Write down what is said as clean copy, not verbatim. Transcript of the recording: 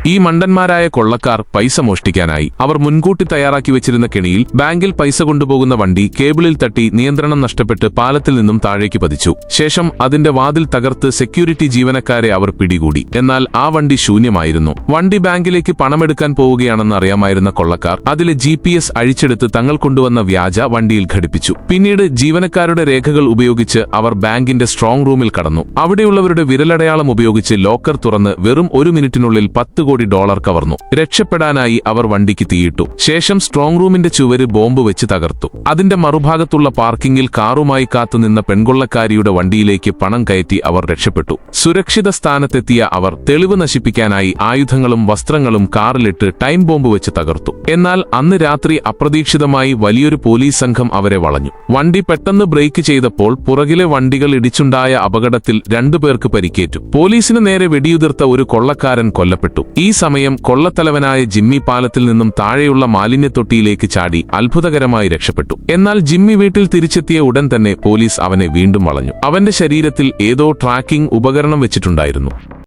ഈ മണ്ടന്മാരായ കൊള്ളക്കാർ പൈസ മോഷ്ടിക്കാനായി അവർ മുൻകൂട്ടി തയ്യാറാക്കി വെച്ചിരുന്ന കെണിയിൽ ബാങ്കിൽ പൈസ കൊണ്ടുപോകുന്ന വണ്ടി കേബിളിൽ തട്ടി നിയന്ത്രണം നഷ്ടപ്പെട്ട് പാലത്തിൽ നിന്നും താഴേക്ക് പതിച്ചു. ശേഷം അതിന്റെ വാതിൽ തകർത്ത് സെക്യൂരിറ്റി ജീവനക്കാരെ അവർ പിടികൂടി. എന്നാൽ ആ വണ്ടി ശൂന്യമായിരുന്നു. വണ്ടി ബാങ്കിലേക്ക് പണമെടുക്കാൻ പോവുകയാണെന്ന് അറിയാമായിരുന്ന കൊള്ളക്കാർ അതിലെ GPS അഴിച്ചെടുത്ത് തങ്ങൾ കൊണ്ടുവന്ന വ്യാജ വണ്ടിയിൽ ഘടിപ്പിച്ചു. പിന്നീട് ജീവനക്കാരുടെ രേഖകൾ ഉപയോഗിച്ച് അവർ ബാങ്കിന്റെ സ്ട്രോങ് റൂമിൽ കടന്നു. അവിടെയുള്ളവരുടെ വിരലടയാളം ഉപയോഗിച്ച് ലോക്കർ തുറന്ന് വെറും 1 മിനിറ്റിനുള്ളിൽ $10 കോടി കവർന്നു. രക്ഷപ്പെടാനായി അവർ വണ്ടിക്ക് തീയിട്ടു. ശേഷം സ്ട്രോങ് റൂമിന്റെ ചുവര് ബോംബ് വെച്ച് തകർത്തു. അതിന്റെ മറുഭാഗത്തുള്ള പാർക്കിംഗിൽ കാറുമായി കാത്തുനിന്ന പെൺകൊള്ളക്കാരിയുടെ വണ്ടിയിലേക്ക് പണം കയറ്റി അവർ രക്ഷപ്പെട്ടു. സുരക്ഷിത സ്ഥാനത്തെത്തിയ അവർ തെളിവ് നശിപ്പിക്കാനായി ആയുധങ്ങളും വസ്ത്രങ്ങളും കാറിലിട്ട് ടൈം ബോംബ് വെച്ച് തകർത്തു. എന്നാൽ അന്ന് രാത്രി അപ്രതീക്ഷിതമായി വലിയൊരു പോലീസ് സംഘം അവരെ വളഞ്ഞു. വണ്ടി പെട്ടെന്ന് ബ്രേക്ക് ചെയ്തപ്പോൾ പുറകിലെ വണ്ടികൾ ഇടിച്ചുണ്ടായ അപകടത്തിൽ 2 പേർക്ക് പരിക്കേറ്റു. പോലീസിന് നേരെ വെടിയുതിർത്ത ഒരു കൊള്ളക്കാരൻ കൊല്ലപ്പെട്ടു. ഈ സമയം കൊള്ളത്തലവനായ ജിമ്മി പാലത്തിൽ നിന്നും താഴെയുള്ള മാലിന്യത്തൊട്ടിയിലേക്ക് ചാടി അത്ഭുതകരമായി രക്ഷപ്പെട്ടു. എന്നാൽ ജിമ്മി വീട്ടിൽ തിരിച്ചെത്തിയ ഉടൻ തന്നെ പോലീസ് അവനെ വീണ്ടും വളഞ്ഞു. അവന്റെ ശരീരത്തിൽ ഏതോ ട്രാക്കിംഗ് ഉപകരണം വെച്ചിട്ടുണ്ടായിരുന്നു.